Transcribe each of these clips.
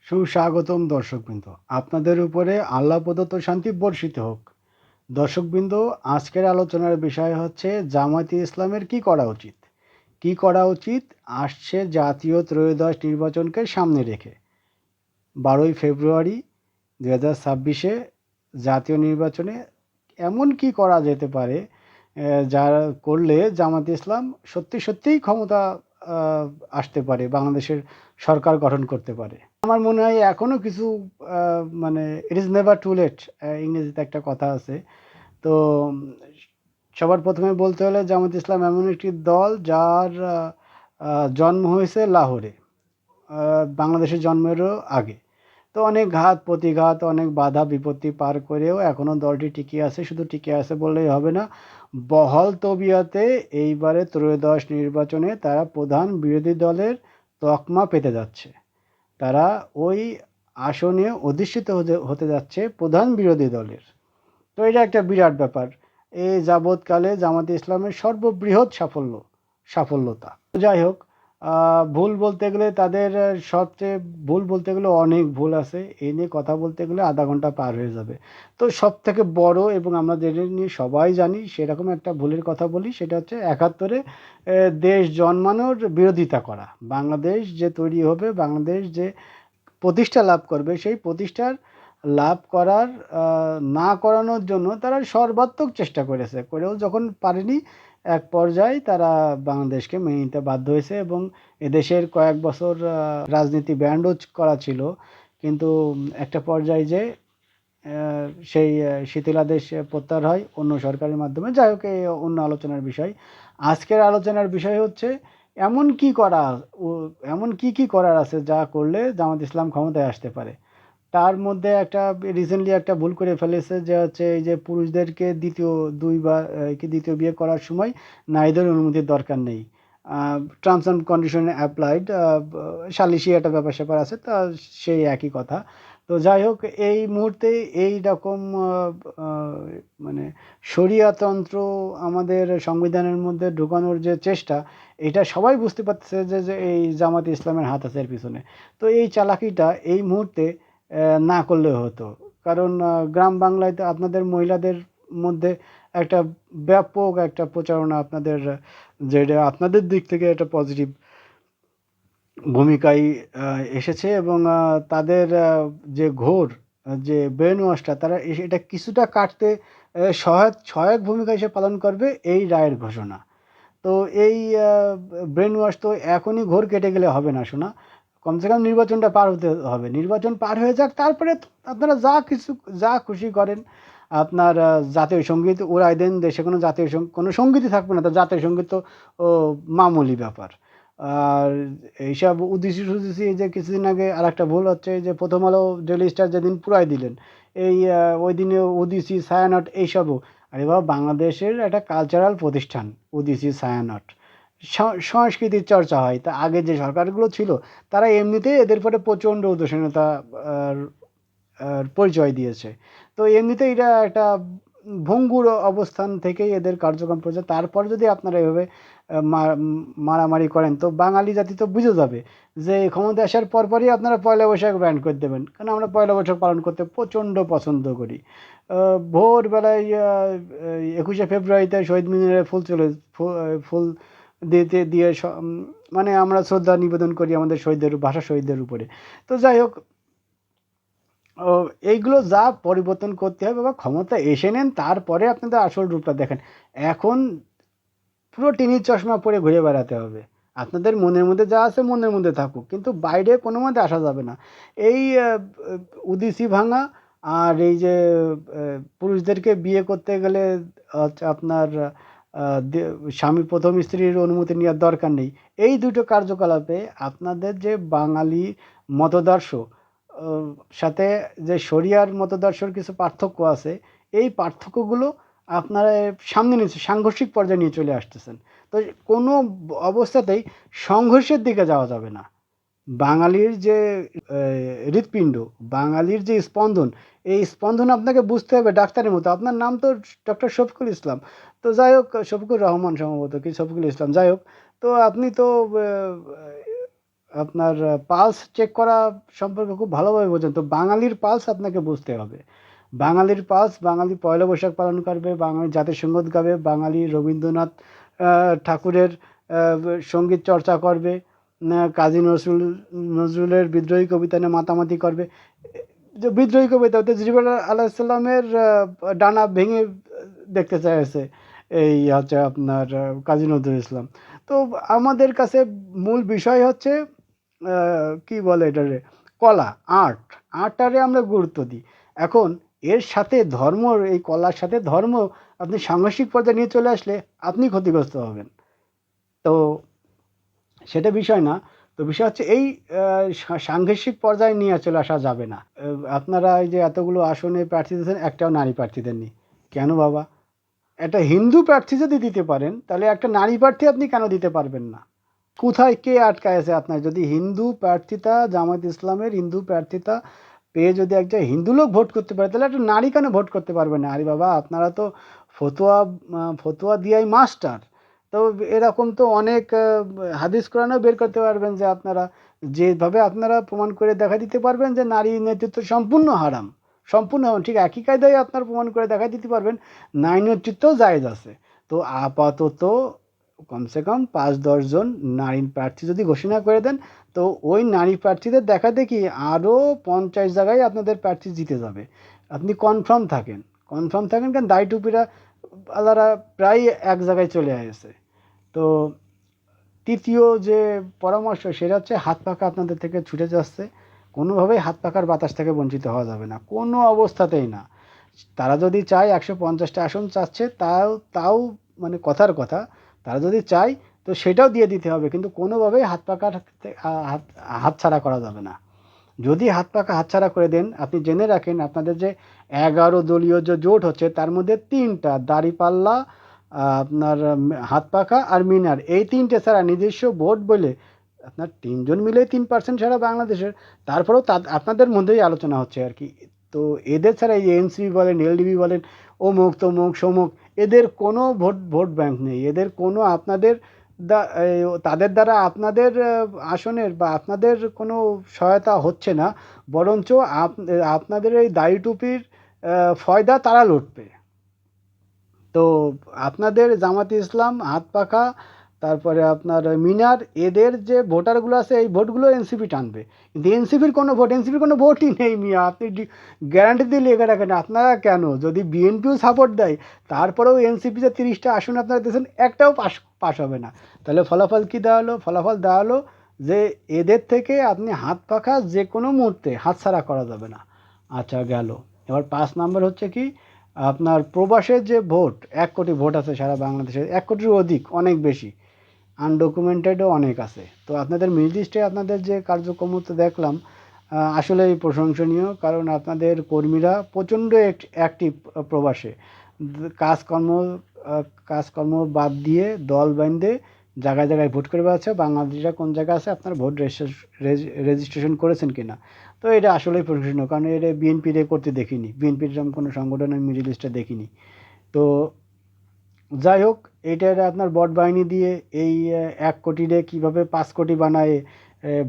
সুস্বাগতম দর্শকবৃন্দ, আপনাদের উপরে আল্লাহ প্রদত্ত শান্তি বর্ষিত হোক। দর্শকবৃন্দ, আজকের আলোচনার বিষয় হচ্ছে জামায়াতে ইসলামের কি করা উচিত। কি করা উচিত আসছে জাতীয় ত্রয়োদশ নির্বাচনকে সামনে রেখে। 12ই ফেব্রুয়ারি 2026-এ জাতীয় নির্বাচনে এমন কি করা যেতে পারে যারা করলে জামায়াতে ইসলাম সত্যি সত্যিই ক্ষমতা আহ, আসতে পারে, বাংলাদেশের সরকার গঠন করতে পারে। আমার মনে হয় এখনো কিছু মানে it is never too late, ইংরেজিতে একটা কথা আছে। তো সবার প্রথমে বলতে হলে জামাত ইসলাম এমন একটি দল যার জন্ম হয়েছে লাহোরে, বাংলাদেশের জন্মেরও আগে। তো অনেক ঘাত প্রতিঘাত, অনেক বাধা বিপত্তি পার করেও এখনও দলটি টিকে আছে। শুধু টিকে আছে বললেই হবে না, বহল তবিয়তে এইবারে ত্রয়োদশ নির্বাচনে তারা প্রধান বিরোধী দলের তকমা পেতে যাচ্ছে। তারা ওই আসনে অধিষ্ঠিত হতে যাচ্ছে প্রধান বিরোধী দলের। তো এটা একটা বিরাট ব্যাপার। এই যাবৎকালে জামাতে ইসলামের সর্ববৃহৎ সাফল্যতা। যাই হোক, ভুল বলতে গেলে তাদের সবচেয়ে ভুল বলতে গেলে অনেক ভুল আছে। এই নিয়ে কথা বলতে গেলে আধা ঘন্টা পার হয়ে যাবে। তো সব থেকে বড় এবং আমরা যেটা নিয়ে সবাই জানি সেরকম একটা ভুলের কথা বলি, সেটা হচ্ছে 71-এ দেশ জন্মানোর বিরোধিতা করা। বাংলাদেশ যে তৈরি হবে, বাংলাদেশ যে প্রতিষ্ঠা লাভ করবে, সেই প্রতিষ্ঠার লাভ করার না করানোর জন্য তারা সর্বাত্মক চেষ্টা করেছে, করেও যখন পারেনি এক পর্যায়ে তারা বাংলাদেশকে মেনে নিতে বাধ্য হয়েছে। এবং এদেশের কয়েক বছর রাজনীতি ব্যান্ডও করা ছিল, কিন্তু একটা পর্যায়ে যে সেই শিথিলাদেশ প্রত্যাহার হয় অন্য সরকারের মাধ্যমে। যাই হোক, এই অন্য আলোচনার বিষয়। আজকের আলোচনার বিষয় হচ্ছে এমন কি করা এমন কি কি করার আছে যা করলে জামাত ইসলাম ক্ষমতায় আসতে পারে। তার মধ্যে একটা রিসেন্টলি একটা ভুল করে ফেলেছে, যে হচ্ছে এই যে পুরুষদেরকে দ্বিতীয় বিয়ে করার সময় নারীদের অনুমতির দরকার নেই। টার্মস অ্যান্ড কন্ডিশন অ্যাপ্লাইড, সালিশি একটা ব্যাপার স্যাপার আছে, তা সেই একই কথা। তো যাই হোক, এই মুহূর্তে এই রকম মানে শরিয়াতন্ত্র আমাদের সংবিধানের মধ্যে ঢুকানোর যে চেষ্টা, এটা সবাই বুঝতে পারতেছে যে এই জামাতে ইসলামের হাত আছে এর পিছনে। তো এই চালাকিটা এই মুহূর্তে না করলেও হতো। কারণ গ্রাম বাংলায় তো আপনাদের মহিলাদের মধ্যে একটা ব্যাপক একটা প্রচারণা, আপনাদের যেটা আপনাদের দিক থেকে একটা পজিটিভ ভূমিকায় এসেছে। এবং তাদের যে ঘোর যে ব্রেন ওয়াশটা, তারা এটা কিছুটা কাটতে সহায়ক ভূমিকা হিসেবে পালন করবে এই রায়ের ঘোষণা। তো এই ব্রেন ওয়াশ তো এখনই ঘোর কেটে গেলে হবে না শোনা। কমসে কম নির্বাচনটা পার হতে হবে, নির্বাচন পার হয়ে যাক, তারপরে আপনারা যা খুশি করেন। আপনার জাতীয় সঙ্গীত উড়াই দেন, দেশে কোনো কোনো সঙ্গীতই থাকবে না, তো জাতীয় সঙ্গীত তো ও মামুলি ব্যাপার। আর এইসব উদ্দেশ্যি সুদেশি, এই যে কিছুদিন আগে আর একটা ভুল হচ্ছে, এই যে প্রথম আলো ডেইলি স্টার যেদিন পুরাই দিলেন, এই ওই দিনে উদিসি ছায়ানট এইসবও। আরে বাবা, বাংলাদেশের একটা কালচারাল প্রতিষ্ঠান উদিসি ছায়ানট, সংস্কৃতির চর্চা হয়। তা আগে যে সরকারগুলো ছিল তারা এমনিতেই এদের পরে প্রচণ্ড উদাসীনতা পরিচয় দিয়েছে। তো এমনিতেই এটা একটা ভঙ্গুর অবস্থান থেকেই এদের কার্যক্রম পরিচয়। তারপর যদি আপনারা এভাবে মারামারি করেন, তো বাঙালি জাতি তো বুঝে যাবে যে ক্ষমতা আসার পরপরই আপনারা পয়লা বৈশাখ ব্যান্ড করে দেবেন। কারণ আমরা পয়লা বৈশাখ পালন করতে প্রচণ্ড পছন্দ করি। ভোরবেলায় 21শে ফেব্রুয়ারিতে শহীদ মিনারে ফুল দিয়ে মানে আমরা শ্রদ্ধা নিবেদন করি আমাদের শহীদদের উপরে। তো যাই হোক, ও এইগুলো যা পরিবর্তন করতে হবে, বা ক্ষমতা এসে নেন তারপরে আপনাদের আসল রূপটা দেখেন। এখন পুরো টিনির চশমা পরে ঘুরে বেড়াতে হবে। আপনাদের মনের মধ্যে যা আছে মনের মধ্যে থাকুক, কিন্তু বাইরে কোনো মতে আসা যাবে না। এই উদিসি ভাঙা, আর এই যে পুরুষদেরকে বিয়ে করতে গেলে হচ্ছে আপনার স্বামী প্রথম স্ত্রীর অনুমতি নেওয়ার দরকার নেই। এই দুটো কার্যকলাপে আপনাদের যে বাঙালি মতদর্শ আহ, সাথে যে শরিয়ার মতদর্শর কিছু পার্থক্য আছে, এই পার্থক্যগুলো আপনারা সামনে নিয়ে সাংঘর্ষিক পর্যায়ে নিয়ে চলে আসতেছেন। তো কোনো অবস্থাতেই সংঘর্ষের দিকে যাওয়া যাবে না। বাঙালির যে হৃৎপিণ্ড, বাঙালির যে স্পন্দন, এই স্পন্দন আপনাকে বুঝতে হবে ডাক্তারের মতো। আপনার নাম তো ডক্টর শফিকুল ইসলাম। তো যাই হোক, শফিকুর রহমান সম্ভবত, কি শফিকুল ইসলাম, যাই হোক। তো আপনি তো আপনার পালস চেক করা সম্পর্কে খুব ভালোভাবে বোঝেন, তো বাঙালির পালস আপনাকে বুঝতে হবে। বাঙালির পালস, বাঙালি পয়লা বৈশাখ পালন করবে, বাঙালি জাতীয় সঙ্গীত গাবে, বাঙালি রবীন্দ্রনাথ ঠাকুরের সঙ্গীত চর্চা করবে, কাজী নজরুলের বিদ্রোহী কবিতা নিয়ে মাতামাতি করবে। যে বিদ্রোহী কবিতা হতে জিবর আলাহিসাল্লামের ডানা ভেঙে দেখতে চাইছে এই হচ্ছে আপনার কাজী নজরুল ইসলাম। তো আমাদের কাছে মূল বিষয় হচ্ছে কি বলে এটারে, কলা, আর্ট, আর্টটারে আমরা গুরুত্ব দিই। এখন এর সাথে ধর্ম, এই কলার সাথে ধর্ম আপনি সাংঘর্ষিক পর্যায়ে নিয়ে চলে আসলে আপনি ক্ষতিগ্রস্ত হবেন। তো সেটা বিষয় না। তো বিষয় হচ্ছে এই সাংঘর্ষিক পর্যায়ে নিয়ে চলে আসা যাবে না। আপনারা এই যে এতগুলো আসনে প্রার্থী দিয়েছেন, একটাও নারী প্রার্থী দেননি। কেন বাবা? একটা হিন্দু প্রার্থী যদি দিতে পারেন, তাহলে একটা নারী প্রার্থী আপনি কেন দিতে পারবেন না? কোথায় কে আটকায় আছে আপনার? যদি হিন্দু প্রার্থিতা, জামায়াত ইসলামের হিন্দু প্রার্থিতা পেয়ে যদি একটা হিন্দু লোক ভোট করতে পারে, তাহলে একটা নারী কেন ভোট করতে পারবে না? আরে বাবা, আপনারা তো ফতুয়া ফতুয়া দিয়াই মাস্টার। তো এরকম তো অনেক হাদিস কোরআনেও বের করতে পারবেন যে আপনারা যেভাবে আপনারা প্রমাণ করে দেখা দিতে পারবেন যে নারী নেতৃত্ব সম্পূর্ণ হারাম, সম্পূর্ণ হারাম, ঠিক একই কায়দায় আপনারা প্রমাণ করে দেখা দিতে পারবেন নারী নেতৃত্বও জায়েজ আছে। তো আপাতত কমসে কম ৫-১০ জন নারী প্রার্থী যদি ঘোষণা করে দেন, তো ওই নারী প্রার্থীদের দেখা দেখি আরও ৫০ জায়গায় আপনাদের প্রার্থী জিতে যাবে। আপনি কনফার্ম থাকেন, কনফার্ম থাকেন, কারণ দাড়ি টুপিরা আলারা প্রায় এক জায়গায় চলে আসে। তো তৃতীয় যে পরামর্শ, সেটা হচ্ছে হাত পাখা আপনাদের থেকে ছুটে যাচ্ছে। কোনোভাবেই হাত পাখার বাতাস থেকে বঞ্চিত হওয়া যাবে না, কোনো অবস্থাতেই না। তারা যদি চায় ১৫০টা আসন চাচ্ছে, তাও তাও মানে কথার কথা, তারা যদি চায় তো সেটাও দিয়ে দিতে হবে, কিন্তু কোনোভাবেই হাত পাখার হাত হাতছাড়া করা যাবে না। যদি হাত পাখা হাতছাড়া করে দেন, আপনি জেনে রাখেন আপনাদের যে ১১ দলীয় যে জোট হচ্ছে, তার মধ্যে ৩টা দাঁড়িপাল্লা, আপনার হাত পাখা আর মিনার, এই ৩টে ছাড়া নিজস্ব ভোট বলে আপনার ৩ জন মিলেই ৩% সারা বাংলাদেশের। তারপরেও আপনাদের মধ্যেই আলোচনা হচ্ছে আর কি। তো এদের ছাড়া এই এনসিপি বলেন, এলডিপি বলেন, অমুক তমুক সমুক, এদের কোনো ভোট ব্যাংক নেই। এদের কোনো আপনাদের তাদের দ্বারা আপনাদের আসনের বা আপনাদের কোনো সহায়তা হচ্ছে না, বরঞ্চ আপনাদের এই দাড়ি টুপির ফয়দা তারা লুটবে। তো আপনাদের জামাতে ইসলাম, হাত পাখা, তারপরে আপনার মিনার, এদের যে ভোটারগুলো আছে এই ভোটগুলো এনসিপি টানবে। কিন্তু এনসিপির কোনো ভোটই নেই মিয়া, আপনি গ্যারান্টি দিয়ে লেগে রাখেন। আপনারা কেন, যদি বিএনপিও সাপোর্ট দেয়, তারপরেও এনসিপিতে 30টা আসন আপনারা দিয়েছেন, একটাও পাস হবে না। তাহলে ফলাফল কী দেওয়া হলো? ফলাফল দেওয়া হলো যে এদের থেকে আপনি হাত পাখা যে কোনো মুহূর্তে হাতছাড়া করা যাবে না। আচ্ছা, গেল। এবার ৫ নাম্বার হচ্ছে কি, আপনার প্রবাসের যে ভোট, ১ কোটি ভোট আছে সারা বাংলাদেশে, ১ কোটির অধিক, অনেক বেশি, আনডকুমেন্টেডও অনেক আছে। তো আপনাদের মিডল ইস্টে আপনাদের যে কার্যক্রমতা দেখলাম, আসলেই প্রশংসনীয়, কারণ আপনাদের কর্মীরা প্রচণ্ড অ্যাক্টিভ প্রবাসে। কাজকর্ম কাজকর্ম বাদ দিয়ে দল বেঁধে জায়গায় জায়গায় ভোট করে বেড়াচ্ছে। বাংলাদেশিরা কোন জায়গায় আছে, আপনার ভোট রেজিস্ট্রেশন করেছেন কিনা। তো এটা আসলেই প্রশংসনীয়, কারণ এটা বিএনপির করতে দেখিনি, বিএনপির যেমন কোনো সংগঠন আমি মিডল ইস্টে দেখিনি। তো যাই হোক, এইটার আপনার ভোট বাহিনী দিয়ে এই ১ কোটিরে কীভাবে ৫ কোটি বানায়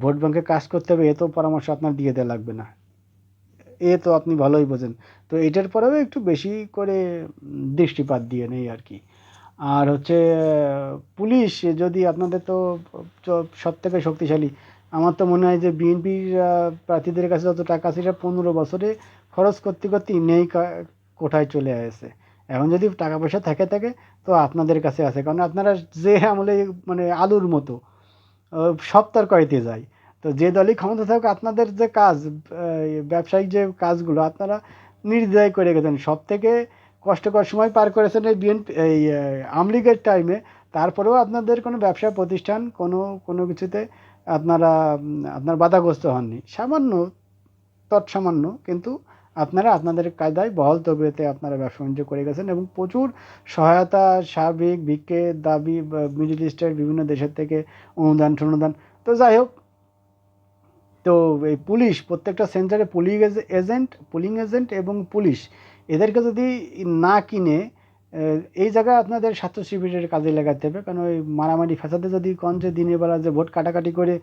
ভোট ব্যাঙ্কে কাজ করতে হবে, এ তো পরামর্শ আপনার দিয়ে দেওয়া লাগবে না, এ তো আপনি ভালোই বোঝেন। তো এটার পরেও একটু বেশি করে দৃষ্টিপাত দিয়ে নেই আর কি। আর হচ্ছে পুলিশ, যদি আপনাদের তো সব থেকে শক্তিশালী, আমার তো মনে হয় যে বিএনপির প্রার্থীদের কাছে যত টাকা আছে, সেটা 15 বছরে খরচ করতে করতেই নেই কোঠায় চলে আসে। এখন যদি টাকা পয়সা থাকে তো আপনাদের কাছে আছে, কারণ আপনারা যে আমলে মানে আলুর মতো সব তরকারিতে যায়। তো যে দলই ক্ষমতা থাকুক, আপনাদের যে কাজ, ব্যবসায়িক যে কাজগুলো আপনারা নির্দ্বিধায় করে গেছেন। সব থেকে কষ্টকর সময় পার করেছেন এই বিএনপি, এই আওয়ামী লীগের টাইমে। তারপরেও আপনাদের কোনো ব্যবসা প্রতিষ্ঠান কোনো কিছুতে আপনারা আপনার বাধাগ্রস্ত হননি, সামান্য, তৎসামান্য, কিন্তু আপনারা আপনাদের কায়দায় বহাল তবিয়তে আপনারা ব্যবসা বাণিজ্য করে গেছেন, এবং প্রচুর সহায়তা, সার্বিক ভিক্ষে দাবি, মিডল ইস্টের বিভিন্ন দেশের থেকে অনুদান টনুদান। তো যাই হোক, তো এই পুলিশ, প্রত্যেকটা সেন্টারে পুলিং এজেন্ট এবং পুলিশ, এদেরকে যদি না কিনে এই জায়গায় আপনাদের ছাত্র শিবিরের কাজে লাগাতে হবে, কারণ ওই মারামারি ফ্যাসাদে যদি কোন যে দিনের বেলা যে ভোট কাটাকাটি করে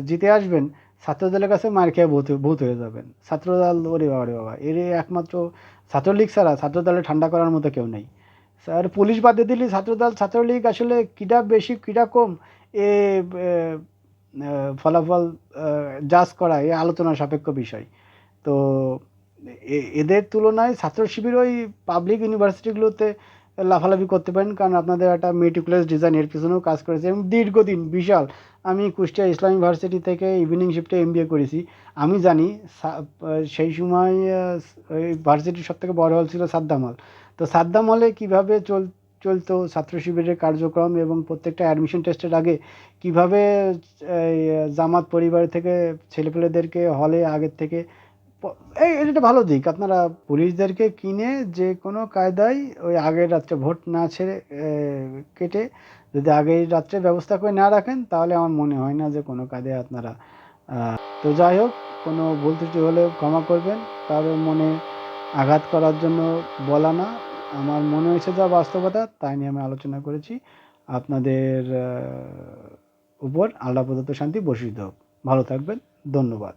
জিতে আসবেন, ছাত্রদলের কাছে মার খেয়ে ভূত হয়ে যাবেন। ছাত্রদল ওরে বাবা রে বাবা, এর একমাত্র ছাত্রলীগ ছাড়া ছাত্রদলে ঠান্ডা করার মতো কেউ নেই। আর পুলিশ বাদে দিলে ছাত্রদল ছাত্রলীগ আসলে কিটা বেশি কিটা কম এ ফলাফল জাজ করা এ আলোচনা সাপেক্ষ বিষয়। তো এদের তুলনায় ছাত্র শিবির ওই পাবলিক ইউনিভার্সিটিগুলোতে লাফালাফি করতে পারেন, কারণ আপনাদের একটা মেটিকুলাস ডিজাইন এর পিছনেও কাজ করেছে এবং দীর্ঘদিন বিশাল। আমি কুষ্টিয়া ইসলাম ইউনিভার্সিটি থেকে ইভিনিং শিফটে এমবিএ করেছি। আমি জানি সেই সময় ওই ভার্সিটির সব থেকে বড় হল ছিল সাদ্দাম হল। তো সাদ্দাম হলে কীভাবে চলতো ছাত্র শিবিরের কার্যক্রম এবং প্রত্যেকটা অ্যাডমিশন টেস্টের আগে কিভাবে জামাত পরিবার থেকে ছেলেপেলেদেরকে হলে আগের থেকে এটা একটা ভালো দিক। আপনারা পুলিশদেরকে কিনে যে কোনো কায়দায় ওই আগের রাত্রে ভোট না ছেড়ে কেটে যদি আগের রাত্রে ব্যবস্থা করে না রাখেন, তাহলে আমার মনে হয় না যে কোনো কায়দায় আপনারা তো যাই হোক, কোনো ভুল ত্রুটি হলে ক্ষমা করবেন। কারোর মনে আঘাত করার জন্য বলা না, আমার মনে হয়েছে যা বাস্তবতা তাই নিয়ে আমি আলোচনা করেছি। আপনাদের উপর আল্লাহ প্রদত্ত শান্তি বর্ষিত হোক। ভালো থাকবেন। ধন্যবাদ।